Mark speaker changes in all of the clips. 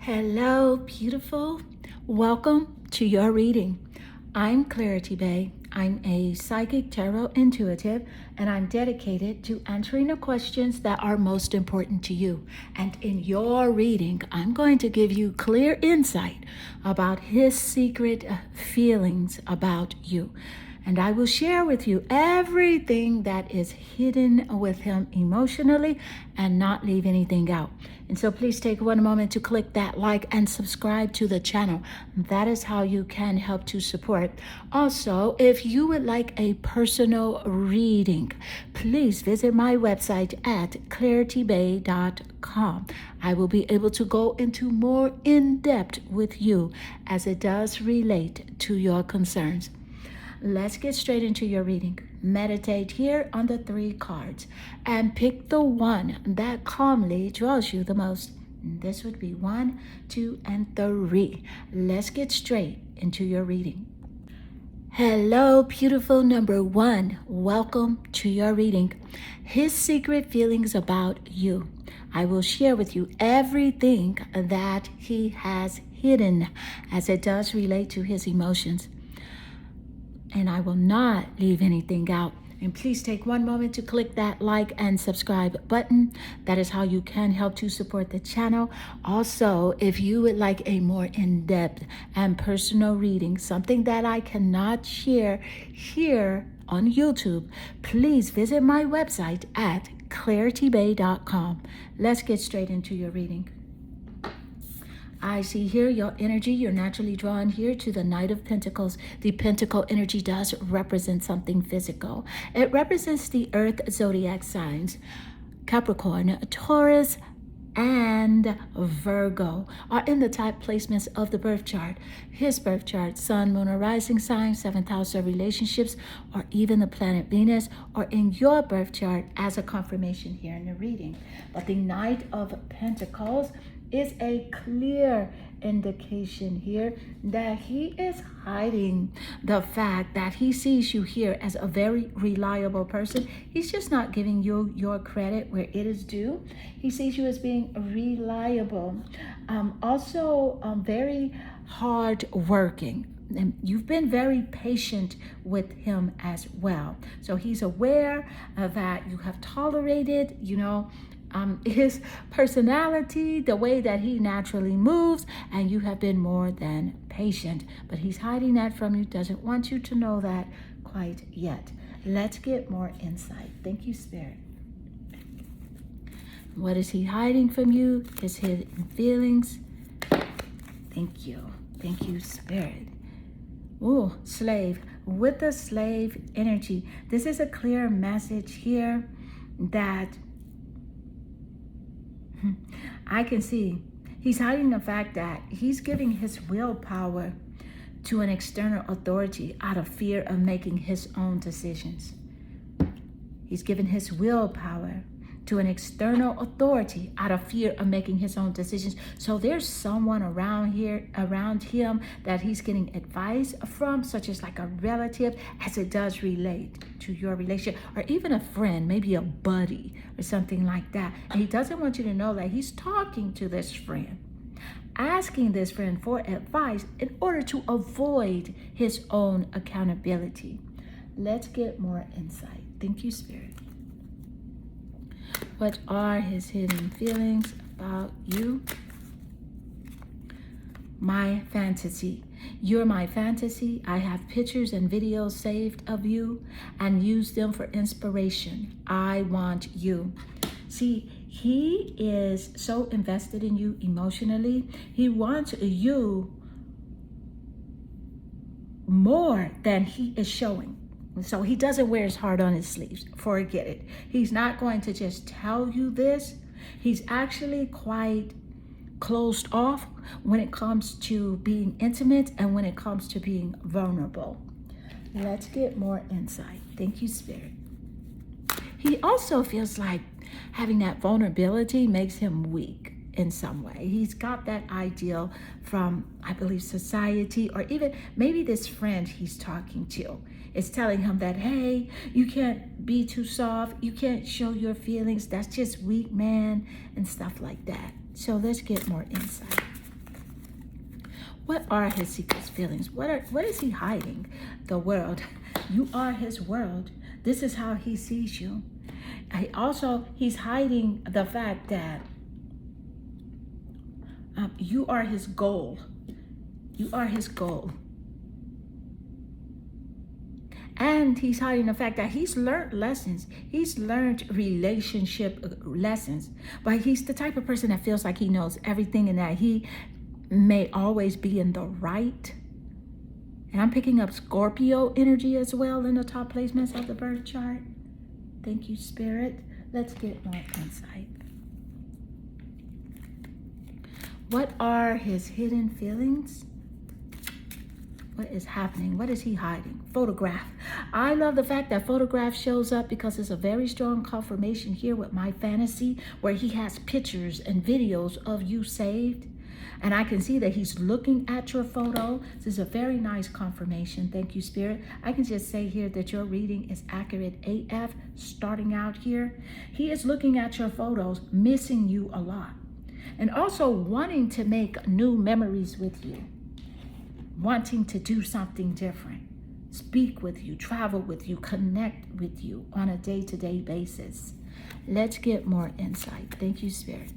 Speaker 1: Hello, beautiful. Welcome to your reading. I'm Clarity Bay. I'm a psychic tarot intuitive, and I'm dedicated to answering the questions that are most important to you. And in your reading, I'm going to give you clear insight about his secret feelings about you. And I will share with you everything that is hidden with him emotionally and not leave anything out. And so please take one moment to click that like and subscribe to the channel. That is how you can help to support. Also, if you would like a personal reading, please visit my website at claritybay.com. I will be able to go into more in depth with you as it does relate to your concerns. Let's get straight into your reading. Meditate here on the 3 cards and pick the one that calmly draws you the most. This would be 1, 2, and 3. Let's get straight into your reading. Hello, beautiful number 1. Welcome to your reading. His secret feelings about you. I will share with you everything that he has hidden as it does relate to his emotions. And I will not leave anything out. And please take one moment to click that like and subscribe button. That is how you can help to support the channel. Also, if you would like a more in-depth and personal reading, something that I cannot share here on YouTube, please visit my website at claritybay.com. Let's get straight into your reading. I see here your energy. You're naturally drawn here to the Knight of Pentacles. The Pentacle energy does represent something physical. It represents the Earth zodiac signs. Capricorn, Taurus, and Virgo are in the type placements of the birth chart. His birth chart, Sun, Moon, or Rising sign, 7th house of relationships, or even the planet Venus, or in your birth chart as a confirmation here in the reading. But the Knight of Pentacles is a clear indication here that he is hiding the fact that he sees you here as a very reliable person. He's just not giving you your credit where it is due. He sees you as being reliable, also very hard working. And you've been very patient with him as well. So he's aware that you have tolerated, his personality, the way that he naturally moves, and you have been more than patient. But he's hiding that from you, doesn't want you to know that quite yet. Let's get more insight. Thank you, Spirit. What is he hiding from you? His hidden feelings. Thank you. Thank you, Spirit. Ooh, slave. With the slave energy, this is a clear message here that I can see he's hiding the fact that he's giving his willpower to an external authority out of fear of making his own decisions. He's given his willpower to an external authority out of fear of making his own decisions. So there's someone around him that he's getting advice from, such as like a relative, as it does relate to your relationship, or even a friend, maybe a buddy or something like that. And he doesn't want you to know that he's talking to this friend, asking this friend for advice in order to avoid his own accountability. Let's get more insight. Thank you, Spirit. What are his hidden feelings about you? My fantasy. You're my fantasy. I have pictures and videos saved of you and use them for inspiration. I want you. See, he is so invested in you emotionally. He wants you more than he is showing. So he doesn't wear his heart on his sleeves. Forget it. He's not going to just tell you this. He's actually quite closed off when it comes to being intimate and when it comes to being vulnerable. Let's get more insight. Thank you, Spirit. He also feels like having that vulnerability makes him weak in some way. He's got that ideal from, I believe, society, or even maybe this friend he's talking to is telling him that, hey, you can't be too soft, you can't show your feelings, that's just weak, man, and stuff like that. So let's get more insight. What are his secret feelings? What is he hiding? The world. You are his world. This is how he sees you. He's hiding the fact that you are his goal. You are his goal. And he's hiding the fact that he's learned lessons. He's learned relationship lessons. But he's the type of person that feels like he knows everything and that he may always be in the right. And I'm picking up Scorpio energy as well in the top placements of the birth chart. Thank you, Spirit. Let's get more insight. What are his hidden feelings? What is happening? What is he hiding? Photograph. I love the fact that photograph shows up because it's a very strong confirmation here with my fantasy where he has pictures and videos of you saved. And I can see that he's looking at your photo. This is a very nice confirmation. Thank you, Spirit. I can just say here that your reading is accurate AF starting out here. He is looking at your photos, missing you a lot. And also wanting to make new memories with you. Wanting to do something different. Speak with you, travel with you, connect with you on a day-to-day basis. Let's get more insight. Thank you, Spirit.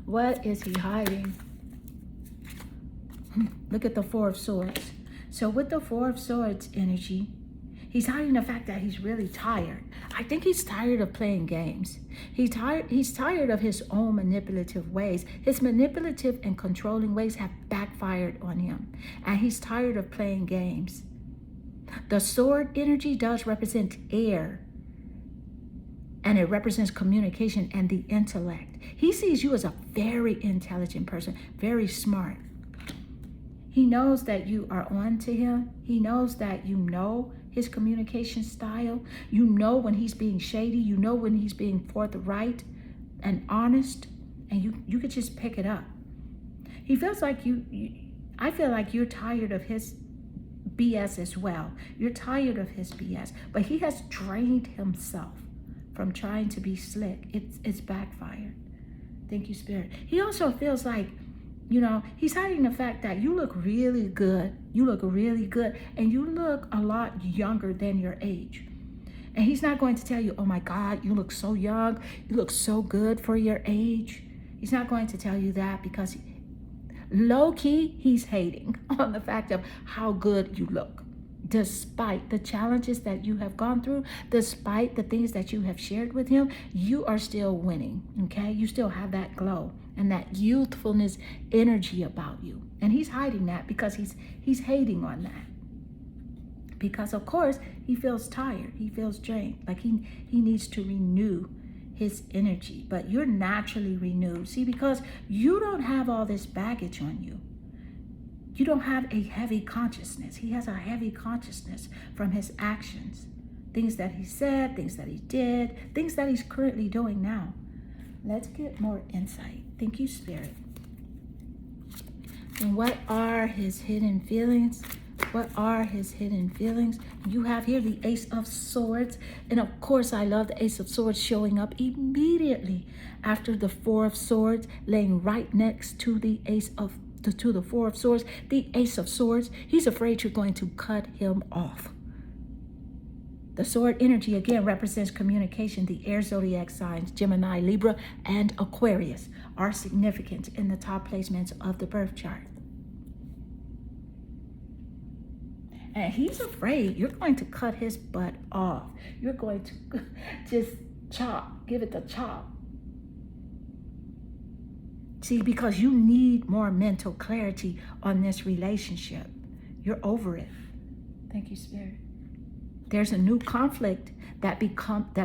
Speaker 1: What is he hiding? Look at the Four of Swords. So with the Four of Swords energy, he's hiding the fact that he's really tired. I think he's tired of playing games. He's tired of his own manipulative ways. His manipulative and controlling ways have backfired on him. And he's tired of playing games. The sword energy does represent air. And it represents communication and the intellect. He sees you as a very intelligent person, very smart. He knows that you are on to him. He knows that you know his communication style. You know when he's being shady. You know when he's being forthright and honest. And you could just pick it up. He feels like I feel like you're tired of his BS as well. You're tired of his BS. But he has drained himself from trying to be slick. It's backfired. Thank you, Spirit. He also feels like, he's hiding the fact that you look really good. You look really good. And you look a lot younger than your age. And he's not going to tell you, oh my God, you look so young. You look so good for your age. He's not going to tell you that because low-key, he's hating on the fact of how good you look. Despite the challenges that you have gone through, despite the things that you have shared with him, you are still winning, okay? You still have that glow and that youthfulness energy about you. And he's hiding that because he's hating on that. Because, of course, he feels tired. He feels drained. Like he needs to renew his energy. But you're naturally renewed. See, because you don't have all this baggage on you. You don't have a heavy consciousness. He has a heavy consciousness from his actions. Things that he said, things that he did, things that he's currently doing now. Let's get more insight. Thank you, Spirit. And what are his hidden feelings? What are his hidden feelings? You have here the Ace of Swords. And of course, I love the Ace of Swords showing up immediately after the Four of Swords, laying right next to the to the Four of Swords, the Ace of Swords. He's afraid you're going to cut him off. The sword energy again represents communication. The air zodiac signs, Gemini, Libra, and Aquarius, are significant in the top placements of the birth chart. And he's afraid you're going to cut his butt off. You're going to just give it the chop. See, because you need more mental clarity on this relationship. You're over it. Thank you, Spirit. There's a new conflict that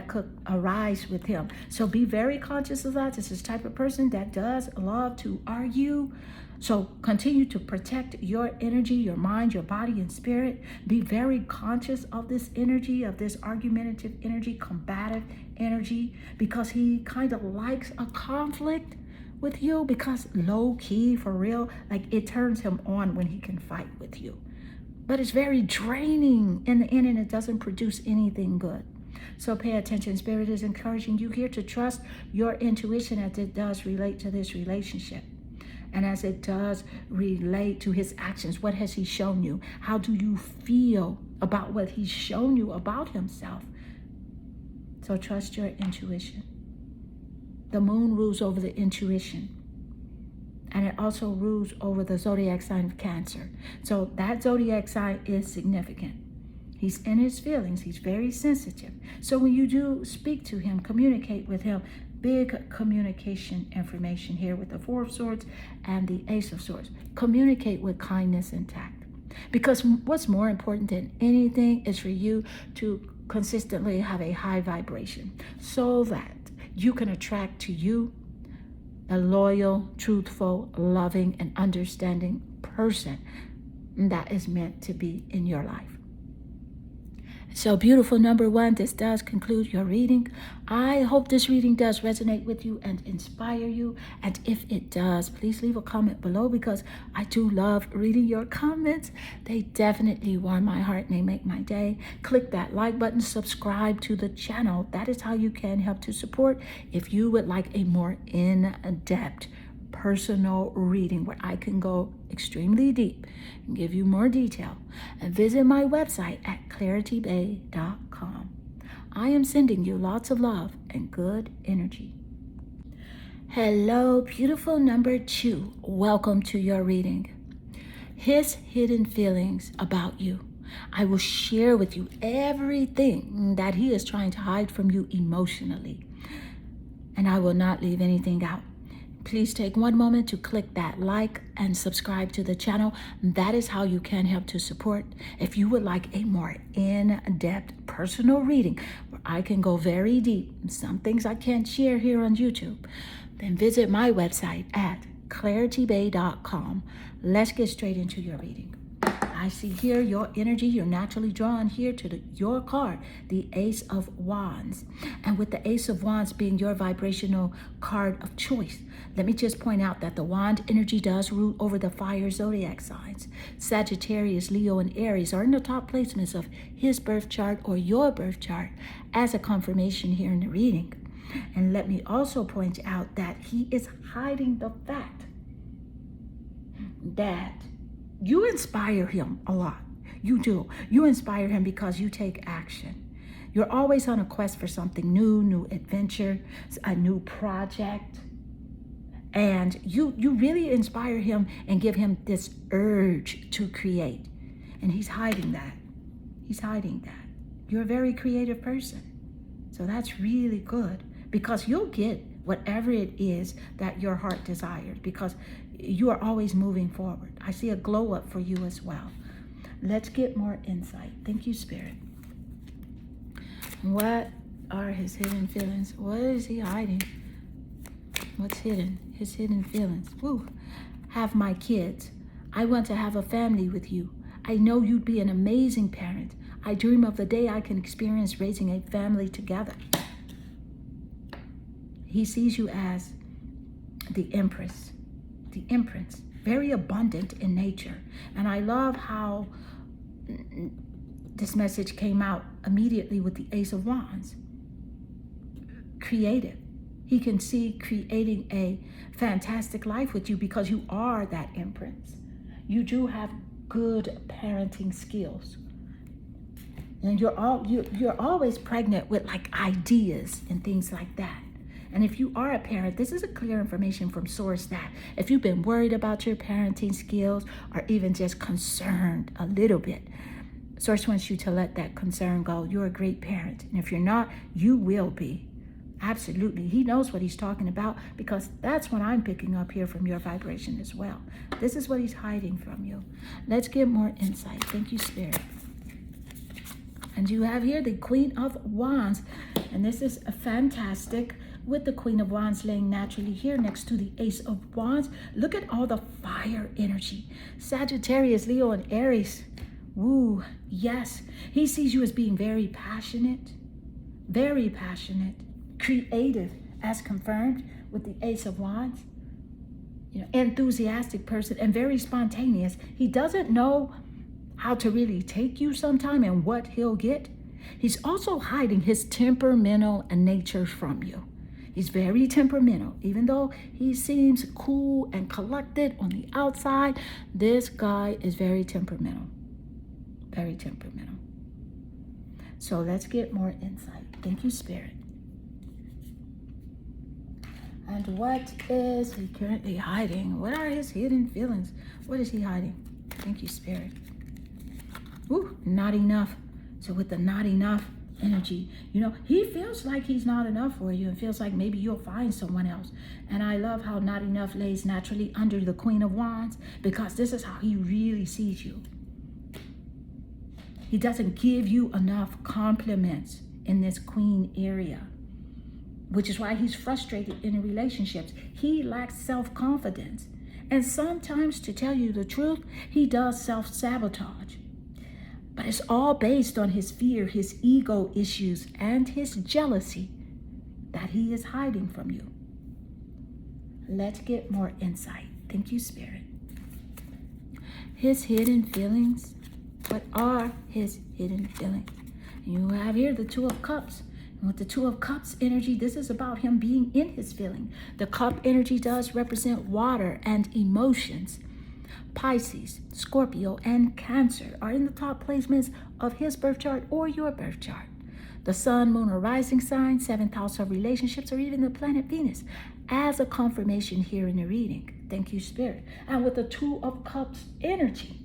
Speaker 1: could arise with him. So be very conscious of that. This is the type of person that does love to argue. So continue to protect your energy, your mind, your body, and spirit. Be very conscious of this energy, of this argumentative energy, combative energy, because he kind of likes a conflict with you, because low key, for real, like it turns him on when he can fight with you. But it's very draining in the end, and it doesn't produce anything good. So pay attention. Spirit is encouraging you here to trust your intuition as it does relate to this relationship. And as it does relate to his actions, what has he shown you? How do you feel about what he's shown you about himself? So trust your intuition. The moon rules over the intuition. And it also rules over the zodiac sign of Cancer. So that zodiac sign is significant. He's in his feelings. He's very sensitive. So when you do speak to him, communicate with him, big communication information here with the Four of Swords and the Ace of Swords. Communicate with kindness and tact. Because what's more important than anything is for you to consistently have a high vibration so that you can attract to you a loyal, truthful, loving, and understanding person that is meant to be in your life. So beautiful number one, this does conclude your reading. I hope this reading does resonate with you and inspire you. And if it does, please leave a comment below because I do love reading your comments. They definitely warm my heart and they make my day. Click that like button, subscribe to the channel. That is how you can help to support if you would like a more in-depth personal reading where I can go extremely deep and give you more detail. And visit my website at claritybay.com. I am sending you lots of love and good energy. Hello, beautiful number two. Welcome to your reading. His hidden feelings about you. I will share with you everything that he is trying to hide from you emotionally. And I will not leave anything out. Please take one moment to click that like and subscribe to the channel. That is how you can help to support. If you would like a more in-depth personal reading where I can go very deep, some things I can't share here on YouTube, then visit my website at claritybay.com. Let's get straight into your reading. I see here your energy. You're naturally drawn here to your card, the Ace of Wands. And with the Ace of Wands being your vibrational card of choice, let me just point out that the Wand energy does rule over the fire zodiac signs. Sagittarius, Leo, and Aries are in the top placements of his birth chart or your birth chart as a confirmation here in the reading. And let me also point out that he is hiding the fact that you inspire him a lot. You do. You inspire him because you take action. You're always on a quest for something new adventure, a new project. And you really inspire him and give him this urge to create. And he's hiding that. He's hiding that. You're a very creative person. So that's really good because you'll get whatever it is that your heart desires because you are always moving forward. I see a glow up for you as well. Let's get more insight. Thank you, Spirit. What are his hidden feelings? What is he hiding? What's hidden? His hidden feelings. Woo. Have my kids. I want to have a family with you. I know you'd be an amazing parent. I dream of the day I can experience raising a family together. He sees you as the Empress. The Empress, very abundant in nature. And I love how this message came out immediately with the Ace of Wands. Creative. He can see creating a fantastic life with you because you are that Empress. You do have good parenting skills. And you're always pregnant with like ideas and things like that. And if you are a parent, this is a clear information from source that if you've been worried about your parenting skills or even just concerned a little bit, source wants you to let that concern go. You're a great parent. And if you're not, you will be. Absolutely. He knows what he's talking about because that's what I'm picking up here from your vibration as well. This is what he's hiding from you. Let's get more insight. Thank you, Spirit. And you have here the Queen of Wands. And this is a fantastic with the Queen of Wands laying naturally here next to the Ace of Wands. Look at all the fire energy. Sagittarius, Leo, and Aries. Woo, yes. He sees you as being very passionate, creative, as confirmed with the Ace of Wands. Enthusiastic person and very spontaneous. He doesn't know how to really take you sometime and what he'll get. He's also hiding his temperamental nature from you. He's very temperamental. Even though he seems cool and collected on the outside, this guy is very temperamental. Very temperamental. So let's get more insight. Thank you, Spirit. And what is he currently hiding? What are his hidden feelings? What is he hiding? Thank you, Spirit. Ooh, not enough. So with the not enough energy, he feels like he's not enough for you and feels like maybe you'll find someone else. And I love how not enough lays naturally under the Queen of Wands, because this is how he really sees you. He doesn't give you enough compliments in this Queen area, which is why he's frustrated in relationships. He lacks self-confidence. And sometimes, to tell you the truth, he does self-sabotage. But it's all based on his fear, his ego issues, and his jealousy that he is hiding from you. Let's get more insight. Thank you, Spirit. His hidden feelings. What are his hidden feelings? You have here the Two of Cups. And with the Two of Cups energy, this is about him being in his feeling. The cup energy does represent water and emotions. Pisces, Scorpio, and Cancer are in the top placements of his birth chart or your birth chart. The sun, moon, or rising sign, 7th house of relationships, or even the planet Venus as a confirmation here in the reading. Thank you, Spirit. And with the Two of Cups energy,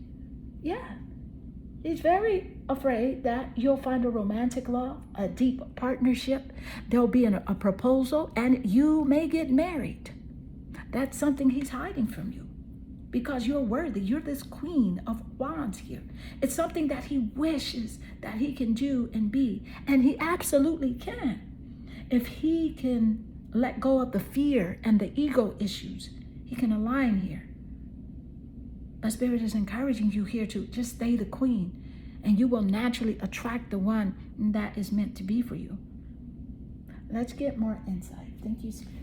Speaker 1: he's very afraid that you'll find a romantic love, a deep partnership. There'll be a proposal, and you may get married. That's something he's hiding from you, because you're worthy. You're this Queen of Wands here. It's something that he wishes that he can do and be, and he absolutely can. If he can let go of the fear and the ego issues, he can align here. But Spirit is encouraging you here to just stay the queen, and you will naturally attract the one that is meant to be for you. Let's get more insight. Thank you, Spirit.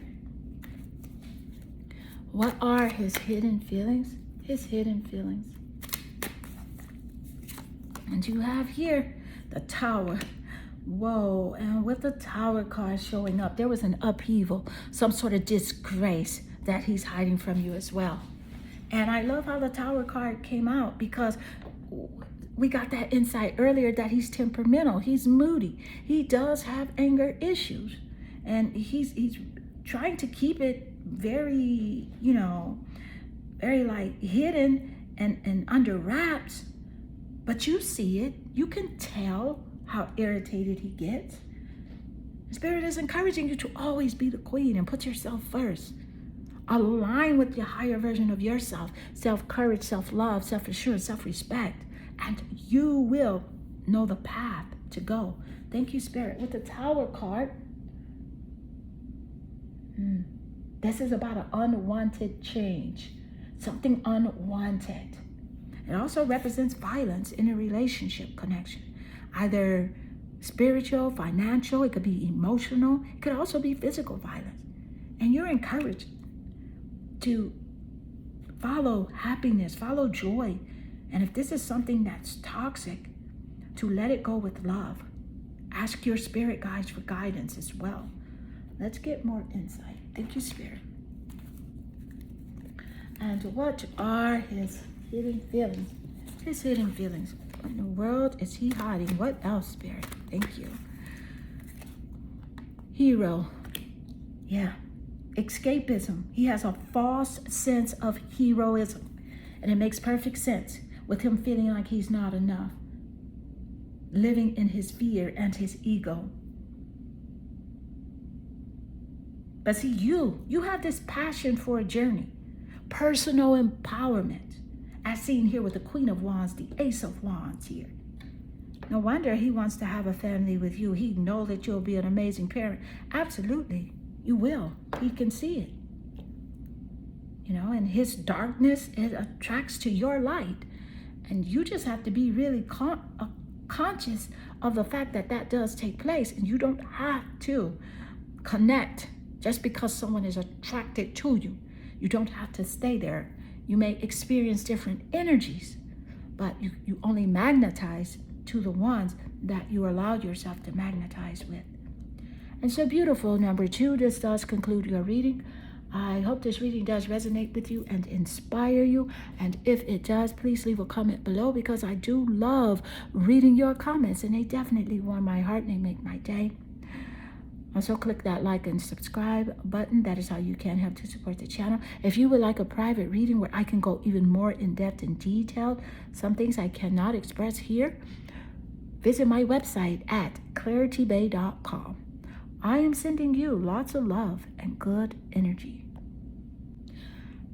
Speaker 1: What are his hidden feelings? His hidden feelings. And you have here the Tower. Whoa, and with the Tower card showing up, there was an upheaval, some sort of disgrace that he's hiding from you as well. And I love how the Tower card came out, because we got that insight earlier that he's temperamental, he's moody, he does have anger issues, and he's trying to keep it very, very like hidden and under wraps. But you see it, you can tell how irritated he gets. Spirit is encouraging you to always be the queen and put yourself first. Align with your higher version of yourself, self-courage, self-love, self-assurance, self-respect, and you will know the path to go. Thank you, Spirit. With the Tower card, this is about an unwanted change, something unwanted. It also represents violence in a relationship connection, either spiritual, financial, it could be emotional, it could also be physical violence. And you're encouraged to follow happiness, follow joy. And if this is something that's toxic, to let it go with love. Ask your spirit guides for guidance as well. Let's get more insight. Thank you, Spirit. And what are his hidden feelings? His hidden feelings. What in the world is he hiding? What else, Spirit? Thank you. Hero. Yeah. Escapism. He has a false sense of heroism. And it makes perfect sense with him feeling like he's not enough. Living in his fear and his ego. But see, you have this passion for a journey. Personal empowerment. As seen here with the Queen of Wands, the Ace of Wands here. No wonder he wants to have a family with you. He knows that you'll be an amazing parent. Absolutely, you will. He can see it. And his darkness, it attracts to your light. And you just have to be really conscious of the fact that that does take place. And you don't have to connect just because someone is attracted to you. You don't have to stay there. You may experience different energies, but you only magnetize to the ones that you allowed yourself to magnetize with. And so beautiful, number 2, this does conclude your reading. I hope this reading does resonate with you and inspire you. And if it does, please leave a comment below, because I do love reading your comments, and they definitely warm my heart and they make my day. Also, click that like and subscribe button. That is how you can help to support the channel. If you would like a private reading where I can go even more in depth and detailed, some things I cannot express here, visit my website at claritybay.com. I am sending you lots of love and good energy.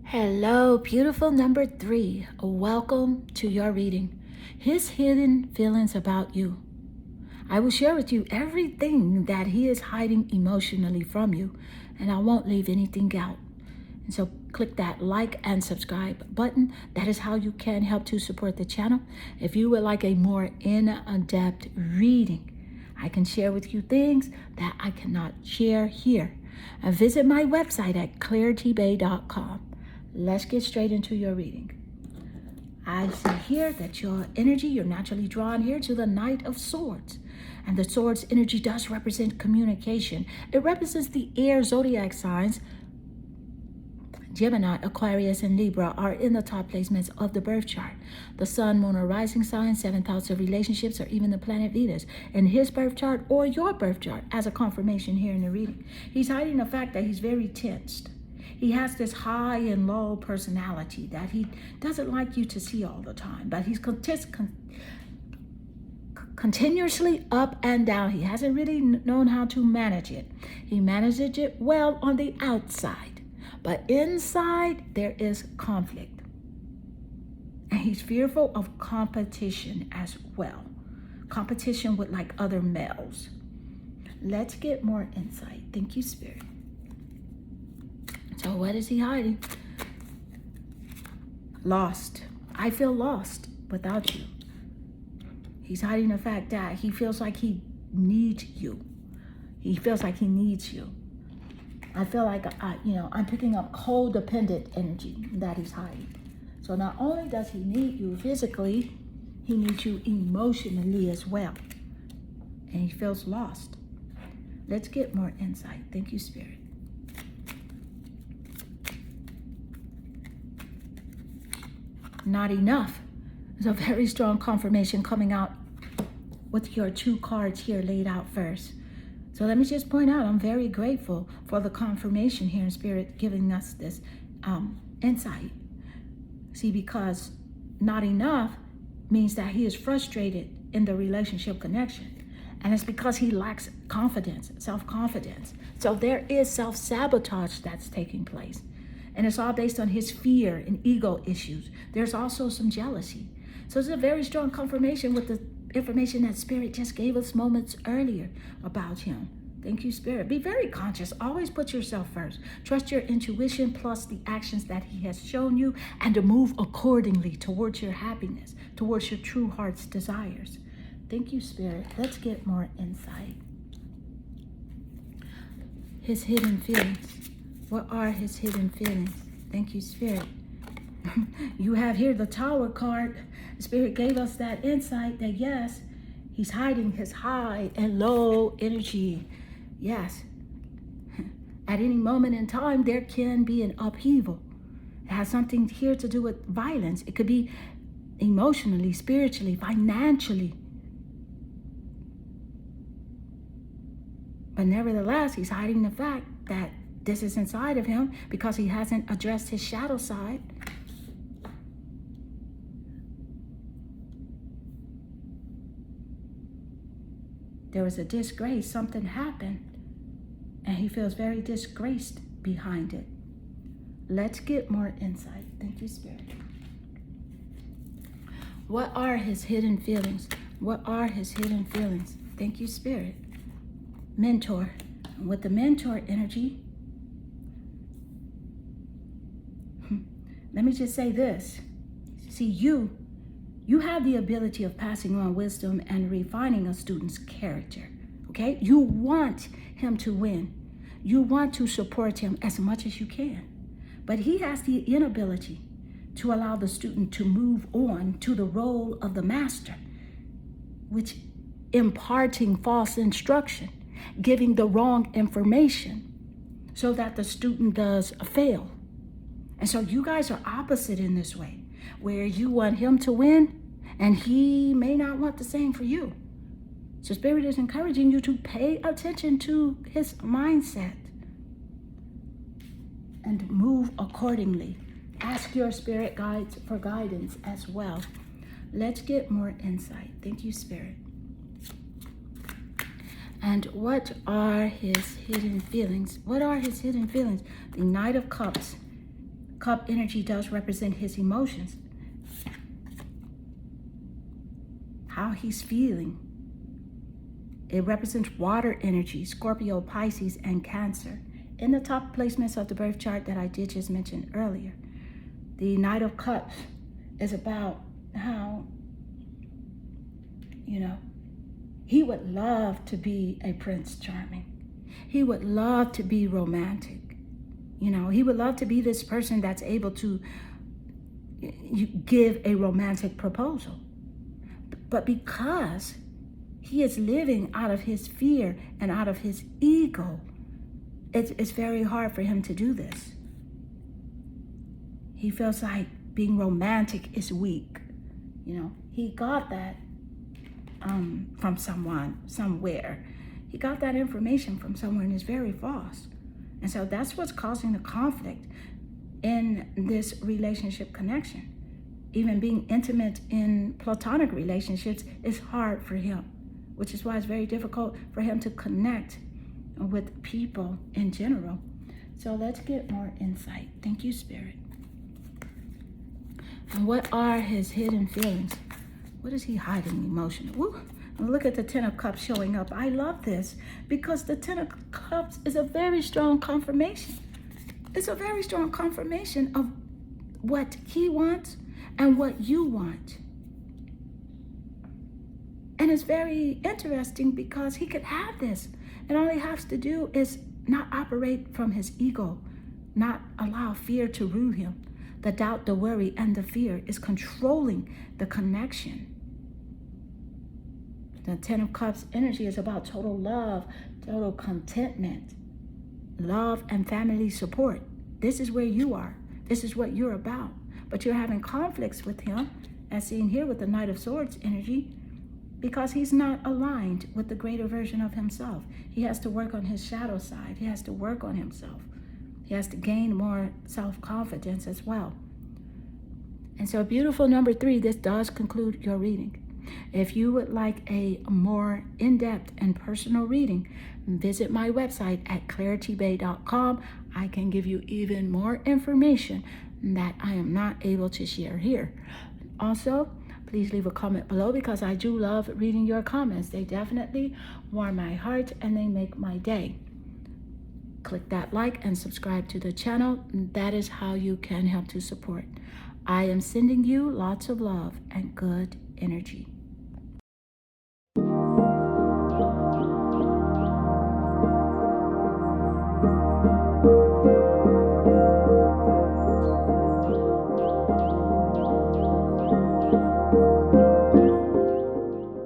Speaker 1: Hello, beautiful number 3. Welcome to your reading. His hidden feelings about you. I will share with you everything that he is hiding emotionally from you, and I won't leave anything out. And so click that like and subscribe button. That is how you can help to support the channel. If you would like a more in-depth reading, I can share with you things that I cannot share here. And visit my website at claritybay.com. Let's get straight into your reading. I see here that your energy, you're naturally drawn here to the Knight of Swords. And the Swords energy does represent communication. It represents the air zodiac signs. Gemini, Aquarius, and Libra are in the top placements of the birth chart. The Sun, Moon, or Rising sign, 7th house of relationships, or even the planet Venus in his birth chart or your birth chart as a confirmation here in the reading. He's hiding the fact that he's very tensed. He has this high and low personality that he doesn't like you to see all the time, but he's continuously up and down. He hasn't really known how to manage it. He manages it well on the outside, but inside there is conflict. And he's fearful of competition as well. Competition with like other males. Let's get more insight. Thank you, Spirit. So what is he hiding? Lost. I feel lost without you. He's hiding the fact that he feels like he needs you. He feels like he needs you. I feel like, I'm picking up codependent energy that he's hiding. So not only does he need you physically, he needs you emotionally as well. And he feels lost. Let's get more insight. Thank you, Spirit. Not enough. There's a very strong confirmation coming out with your 2 cards here laid out first. So let me just point out, I'm very grateful for the confirmation here in Spirit giving us this insight. See, because not enough means that he is frustrated in the relationship connection. And it's because he lacks confidence, self-confidence. So there is self-sabotage that's taking place. And it's all based on his fear and ego issues. There's also some jealousy. So it's a very strong confirmation with the information that Spirit just gave us moments earlier about him. Thank you, Spirit. Be very conscious. Always put yourself first. Trust your intuition plus the actions that he has shown you, and to move accordingly towards your happiness, towards your true heart's desires. Thank you, Spirit. Let's get more insight. His hidden feelings. What are his hidden feelings? Thank you, Spirit. You have here the Tower card. Spirit gave us that insight that yes, he's hiding his high and low energy. Yes. At any moment in time, there can be an upheaval. It has something here to do with violence. It could be emotionally, spiritually, financially. But nevertheless, he's hiding the fact that this is inside of him because he hasn't addressed his shadow side. There was a disgrace, something happened, and he feels very disgraced behind it. Let's get more insight. Thank you, Spirit. What are his hidden feelings? What are his hidden feelings? Thank you, Spirit. Mentor. And with the mentor energy, let me just say this. See, you have the ability of passing on wisdom and refining a student's character, okay? You want him to win. You want to support him as much as you can. But he has the inability to allow the student to move on to the role of the master, which imparting false instruction. giving the wrong information so that the student does fail. And so you guys are opposite in this way, where you want him to win and he may not want the same for you. So Spirit is encouraging you to pay attention to his mindset and move accordingly. Ask your spirit guides for guidance as well. Let's get more insight. Thank you, Spirit. And what are his hidden feelings? What are his hidden feelings? The Knight of Cups. Cup energy does represent his emotions. How he's feeling. It represents water energy, Scorpio, Pisces, and Cancer. In the top placements of the birth chart that I did just mention earlier, the Knight of Cups is about how, he would love to be a Prince Charming. He would love to be romantic. He would love to be this person that's able to give a romantic proposal. But because he is living out of his fear and out of his ego, it's very hard for him to do this. He feels like being romantic is weak. He got that from someone, somewhere. He got that information from somewhere and it's very false. And so that's what's causing the conflict in this relationship connection. Even being intimate in platonic relationships is hard for him, which is why it's very difficult for him to connect with people in general. So let's get more insight. Thank you, Spirit. And what are his hidden feelings? What is he hiding emotionally? Woo. And look at the Ten of Cups showing up. I love this because the Ten of Cups is a very strong confirmation. It's a very strong confirmation of what he wants and what you want. And it's very interesting because he could have this. And all he has to do is not operate from his ego, not allow fear to rule him. The doubt, the worry, and the fear is controlling the connection. The Ten of Cups energy is about total love, total contentment, love and family support. This is where you are. This is what you're about. But you're having conflicts with him, as seen here with the Knight of Swords energy, because he's not aligned with the greater version of himself. He has to work on his shadow side. He has to work on himself. He has to gain more self-confidence as well. And so beautiful number 3, this does conclude your reading. If you would like a more in-depth and personal reading, visit my website at claritybay.com. I can give you even more information that I am not able to share here. Also, please leave a comment below because I do love reading your comments. They definitely warm my heart and they make my day. Click that like and subscribe to the channel. That is how you can help to support. I am sending you lots of love and good energy.